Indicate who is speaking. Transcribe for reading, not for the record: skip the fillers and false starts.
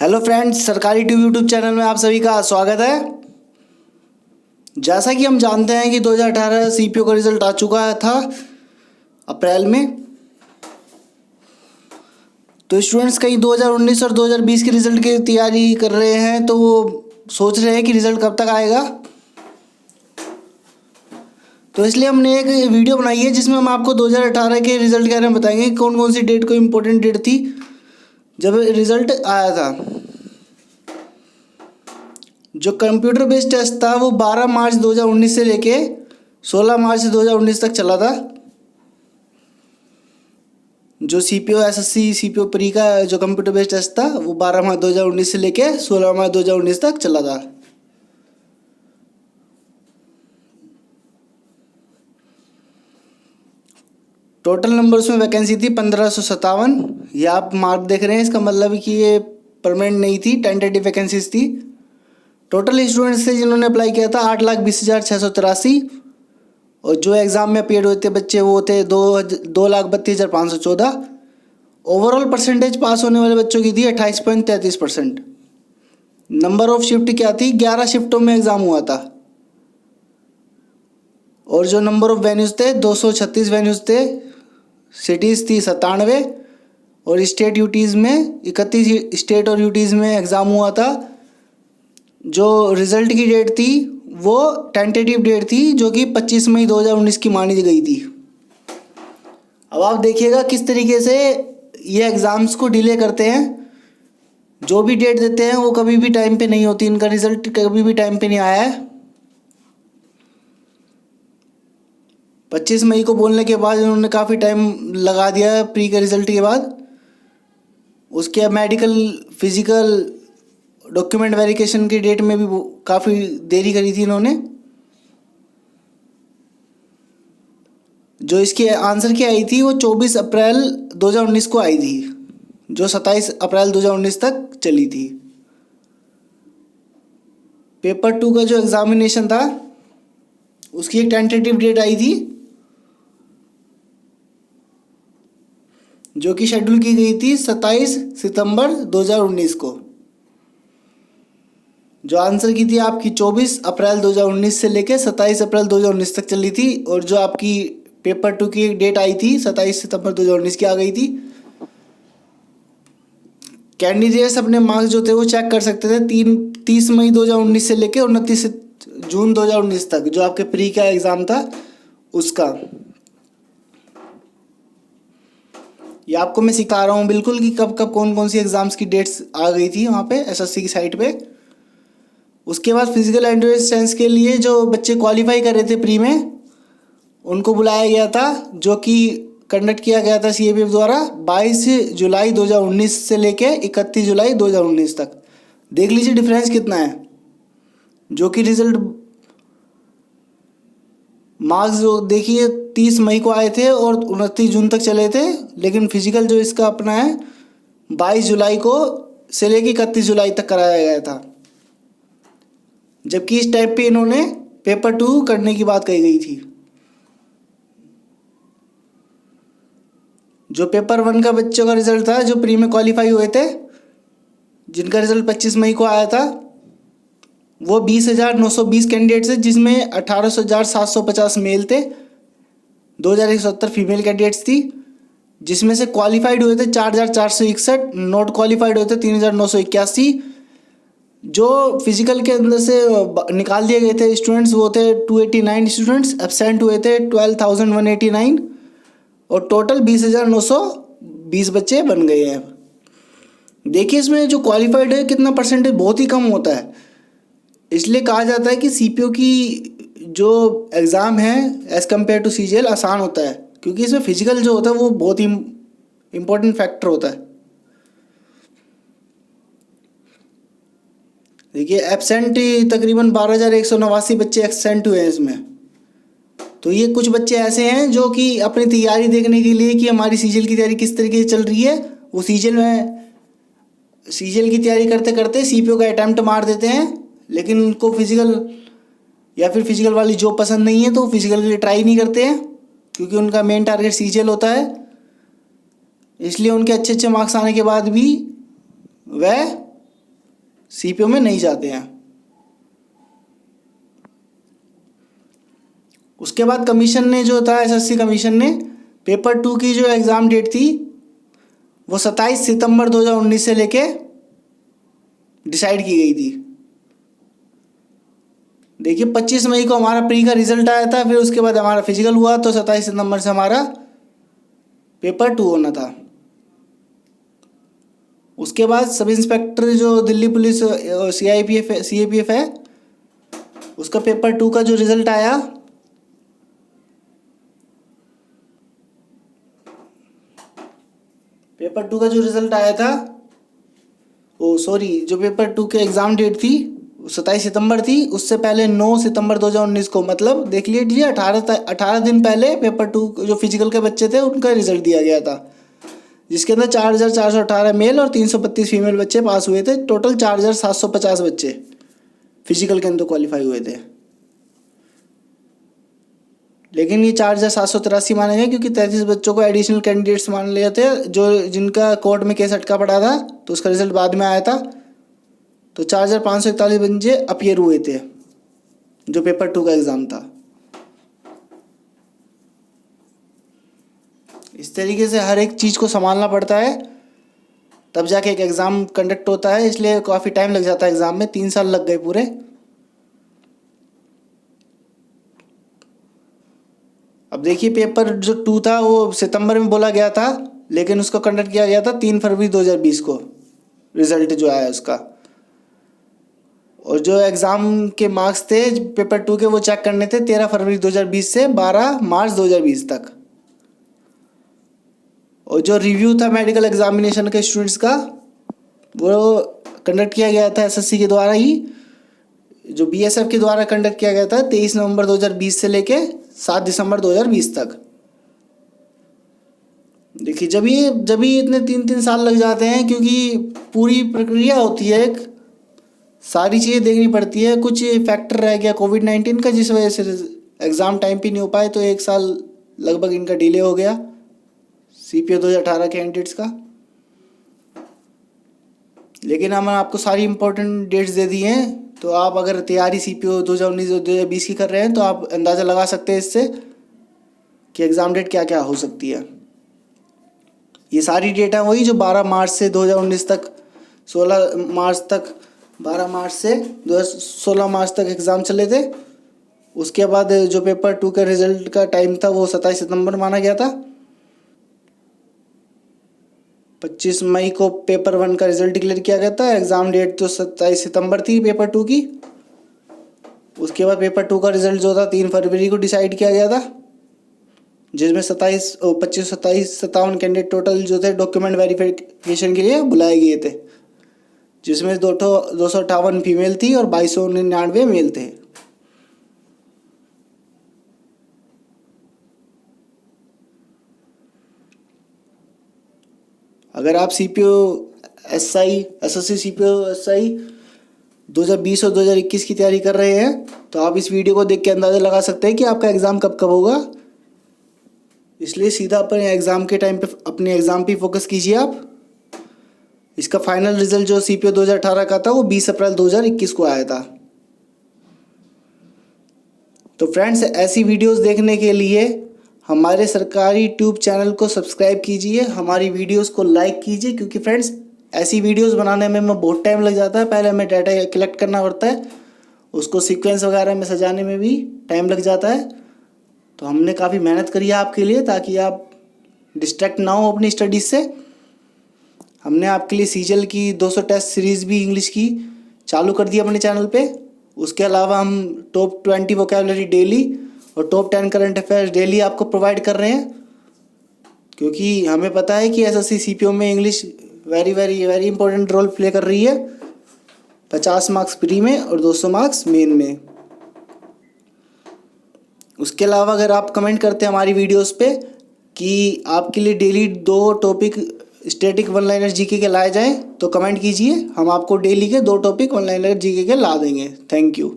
Speaker 1: Hello friends, सरकारी tube YouTube channel में आप सभी का स्वागत है। जैसा कि हम जानते हैं कि 2018 सीपीओ का रिज़ल्ट आ चुका था अप्रैल में। तो स्टूडेंट्स कहीं 2019 और 2020 के रिज़ल्ट की तैयारी कर रहे हैं, तो वो सोच रहे हैं कि रिज़ल्ट कब तक आएगा। तो इसलिए हमने एक वीडियो बनाई है जिसमें हम आपको 2018 के रिज़ल्ट के बारे में बताएंगे कौन कौन सी डेट को इम्पोर्टेंट डेट थी जब रिज़ल्ट आया था। जो कंप्यूटर बेस्ड टेस्ट था वो 12 मार्च 2019 से लेके 16 मार्च 2019 तक चला था। जो सीपीओ एसएससी सीपीओ प्री का जो कंप्यूटर बेस्ड टेस्ट था वो 12 मार्च 2019 से लेके 16 मार्च 2019 तक चला था। टोटल नंबर उसमें वैकेंसी थी 1557। ये आप मार्क देख रहे हैं, इसका मतलब कि ये परमानेंट नहीं थी, टेंटेटिव वैकेंसीज थी। टोटल स्टूडेंट्स थे जिन्होंने अप्लाई किया था 8,20,683, और जो एग्ज़ाम में अपियर हुए थे बच्चे वो थे 2,32,514। ओवरऑल परसेंटेज पास होने वाले बच्चों की थी 28.33%। नंबर ऑफ शिफ्ट क्या थी, 11 शिफ्टों में एग्ज़ाम हुआ था। और जो नंबर ऑफ वेन्यूज़ थे 236 वेन्यूज़ थे। सिटीज़ थी 97, और स्टेट यूटीज़ में 31 स्टेट और यूटीज़ में एग्ज़ाम हुआ था। जो रिज़ल्ट की डेट थी वो टेंटेटिव डेट थी जो कि 25 मई 2019 की मानी गई थी। अब आप देखिएगा किस तरीके से ये एग्ज़ाम्स को डिले करते हैं। जो भी डेट देते हैं वो कभी भी टाइम पे नहीं होती, इनका रिज़ल्ट कभी भी टाइम पे नहीं आया है। 25 मई को बोलने के बाद इन्होंने काफ़ी टाइम लगा दिया है प्री के रिज़ल्ट के बाद। उसके मेडिकल फिज़िकल डॉक्यूमेंट वेरिफिकेशन की डेट में भी काफ़ी देरी करी थी इन्होंने। जो इसके आंसर की आई थी वो 24 अप्रैल 2019 को आई थी, जो 27 अप्रैल 2019 तक चली थी। पेपर 2 का जो एग्ज़ामिनेशन था उसकी एक टेंटेटिव डेट आई थी जो कि शेड्यूल की गई थी 27 सितंबर 2019 को। जो आंसर की थी आपकी 24 अप्रैल 2019 से लेकर 27 अप्रैल 2019 तक चली थी। और जो आपकी पेपर 2 की एक डेट आई थी 27 सितंबर 2019 की आ गई थी। कैंडिडेट्स अपने मार्क्स जो थे वो चेक कर सकते थे 30 मई 2019 से लेकर 29 जून 2019 तक, जो आपके प्री का एग्ज़ाम था उसका। ये आपको मैं सिखा रहा हूँ बिल्कुल कि कब कब कौन कौन सी एग्ज़ाम्स की डेट्स आ गई थी वहाँ पे एसएससी की साइट पे। उसके बाद फिजिकल एंड्योरेंस के लिए जो बच्चे क्वालिफाई कर रहे थे प्री में उनको बुलाया गया था, जो कि कंडक्ट किया गया था सीएबीएफ द्वारा 22 जुलाई 2019 से लेके 31 जुलाई 2019 तक। देख लीजिए डिफरेंस कितना है। जो कि रिज़ल्ट मार्क्स जो देखिए 30 मई को आए थे और 29 जून तक चले थे, लेकिन फिजिकल जो इसका अपना है 22 जुलाई को से लेके 31 जुलाई तक कराया गया था। जबकि इस टाइप पे इन्होंने पेपर 2 करने की बात कही गई थी। जो पेपर 1 का बच्चों का रिज़ल्ट था जो प्री में क्वालिफाई हुए थे, जिनका रिज़ल्ट 25 मई को आया था, वो 20,920 कैंडिडेट्स है, जिसमें 18,750 मेल थे, 2,170 फीमेल कैंडिडेट्स थी। जिसमें से क्वालिफाइड हुए थे 4,461, नॉट क्वालिफाइड हुए थे 3,981। जो फिजिकल के अंदर से निकाल दिए गए थे स्टूडेंट्स वो थे 289 स्टूडेंट्स। एब्सेंट हुए थे 12,189, और टोटल 20,920 बच्चे बन गए हैं। देखिए इसमें जो क्वालिफाइड है कितना परसेंटेज बहुत ही कम होता है। इसलिए कहा जाता है कि सीपीओ की जो एग्ज़ाम है एज़ कम्पेयर टू सीजीएल आसान होता है, क्योंकि इसमें फिजिकल जो होता है वो बहुत ही इम्पोर्टेंट फैक्टर होता है। देखिए एब्सेंट तकरीबन 12,189 बच्चे एब्सेंट हुए हैं इसमें। तो ये कुछ बच्चे ऐसे हैं जो कि अपनी तैयारी देखने के लिए कि हमारी सीजीएल की तैयारी किस तरीके से चल रही है, वो सीजीएल की तैयारी करते करते सीपीओ का अटैम्प्ट मार देते हैं, लेकिन उनको फिजिकल या फिर फिजिकल वाली जॉब पसंद नहीं है तो फिजिकल के लिए ट्राई नहीं करते हैं, क्योंकि उनका मेन टारगेट सीजीएल होता है। इसलिए उनके अच्छे अच्छे मार्क्स आने के बाद भी वह सीपीओ में नहीं जाते हैं। उसके बाद कमीशन ने जो था, एसएससी कमीशन ने पेपर 2 की जो एग्ज़ाम डेट थी वो 27 सितंबर 2019 से लेके डिसाइड की गई थी। देखिए 25 मई को हमारा प्री का रिजल्ट आया था, फिर उसके बाद हमारा फिजिकल हुआ, तो 27 सितंबर से हमारा पेपर 2 होना था। उसके बाद सब इंस्पेक्टर जो दिल्ली पुलिस सीआईपीएफ है उसका पेपर 2 का जो रिजल्ट आया था, जो पेपर 2 के एग्ज़ाम डेट थी 27 सितंबर थी, उससे पहले 9 सितंबर 2019 को, मतलब देख लीजिए 18 दिन पहले पेपर 2 जो फिजिकल के बच्चे थे उनका रिजल्ट दिया गया था, जिसके अंदर 4418 मेल और 332 फीमेल बच्चे पास हुए थे। टोटल 4750 बच्चे फिजिकल के अंदर क्वालिफाई हुए थे। लेकिन ये 4783 माने गए क्योंकि 33 बच्चों को एडिशनल कैंडिडेट्स मान लिए थे, जिनका कोर्ट में केस अटका पड़ा था, तो उसका रिजल्ट बाद में आया था। तो 4541 बच्चे अपीयर हुए थे जो पेपर 2 का एग्ज़ाम था। इस तरीके से हर एक चीज़ को संभालना पड़ता है, तब जाके एक एग्ज़ाम कंडक्ट होता है, इसलिए काफ़ी टाइम लग जाता है एग्ज़ाम में। 3 साल लग गए पूरे। अब देखिए पेपर जो 2 था वो सितंबर में बोला गया था, लेकिन उसको कंडक्ट किया गया था 3 फरवरी 2020 को, रिजल्ट जो आया उसका। और जो एग्ज़ाम के मार्क्स थे पेपर 2 के वो चेक करने थे 13 फरवरी 2020 से 12 मार्च 2020 तक। और जो रिव्यू था मेडिकल एग्जामिनेशन के स्टूडेंट्स का वो कंडक्ट किया गया था एसएससी के द्वारा ही, जो बीएसएफ के द्वारा कंडक्ट किया गया था 23 नवंबर 2020 से लेके 7 दिसंबर 2020 तक। देखिए जब ये इतने 3 साल लग जाते हैं, क्योंकि पूरी प्रक्रिया होती है, एक सारी चीज़ें देखनी पड़ती है। कुछ फैक्टर रह गया कोविड-19 का, जिस वजह से एग्ज़ाम टाइम पे नहीं हो पाए, तो 1 साल लगभग इनका डिले हो गया सीपीओ 2018 कैंडिडेट्स का। लेकिन हमने आपको सारी इंपॉर्टेंट डेट्स दे दी हैं, तो आप अगर तैयारी सीपीओ 2019 और 2020 की कर रहे हैं तो आप अंदाज़ा लगा सकते हैं इससे कि एग्ज़ाम डेट क्या क्या हो सकती है। ये सारी डेट है वही जो 12 मार्च से 2019 तक 16 मार्च तक 12 मार्च से 16 मार्च तक एग्ज़ाम चले थे। उसके बाद जो पेपर 2 का रिज़ल्ट का टाइम था वो 27 सितंबर माना गया था। 25 मई को पेपर 1 का रिज़ल्ट डिक्लेयर किया गया था। एग्ज़ाम डेट तो 27 सितंबर थी पेपर 2 की। उसके बाद पेपर 2 का रिज़ल्ट जो था 3 फरवरी को डिसाइड किया गया था, जिसमें 57 कैंडिडेट टोटल जो थे डॉक्यूमेंट वेरिफिकेशन के लिए बुलाए गए थे, जिसमें 258 फीमेल थी और 2299 मेल थे। अगर आप CPO SI SSC CPO SI 2020 और 2021 की तैयारी कर रहे हैं तो आप इस वीडियो को देख के अंदाज़ा लगा सकते हैं कि आपका एग्ज़ाम कब कब होगा। इसलिए सीधा अपने एग्ज़ाम के टाइम पे अपने एग्ज़ाम पे फोकस कीजिए आप। इसका फाइनल रिजल्ट जो सीपीओ 2018 का था वो 20 अप्रैल 2021 को आया था। तो फ्रेंड्स, ऐसी वीडियोस देखने के लिए हमारे सरकारी यूट्यूब चैनल को सब्सक्राइब कीजिए, हमारी वीडियोस को लाइक कीजिए, क्योंकि फ्रेंड्स ऐसी वीडियोस बनाने में बहुत टाइम लग जाता है। पहले हमें डाटा कलेक्ट करना पड़ता है, उसको सीक्वेंस वगैरह में सजाने में भी टाइम लग जाता है। तो हमने काफ़ी मेहनत करी है आपके लिए, ताकि आप डिस्ट्रैक्ट ना हो अपनी स्टडीज़ से। हमने आपके लिए सीजल की 200 टेस्ट सीरीज़ भी इंग्लिश की चालू कर दी अपने चैनल पे। उसके अलावा हम टॉप 20 वोकैबुलरी डेली और टॉप 10 करंट अफेयर्स डेली आपको प्रोवाइड कर रहे हैं, क्योंकि हमें पता है कि एसएससी सीपीओ में English very very very important role play कर रही है। 50 मार्क्स प्री में और 200 मार्क्स मेन में। उसके अलावा अगर आप कमेंट करते हैं हमारी वीडियोस पे कि आपके लिए daily 2 topic static one liner GK के लाए जाएं, तो कमेंट कीजिए, हम आपको डेली के 2 टॉपिक वन लाइनर जीके के ला देंगे। Thank you.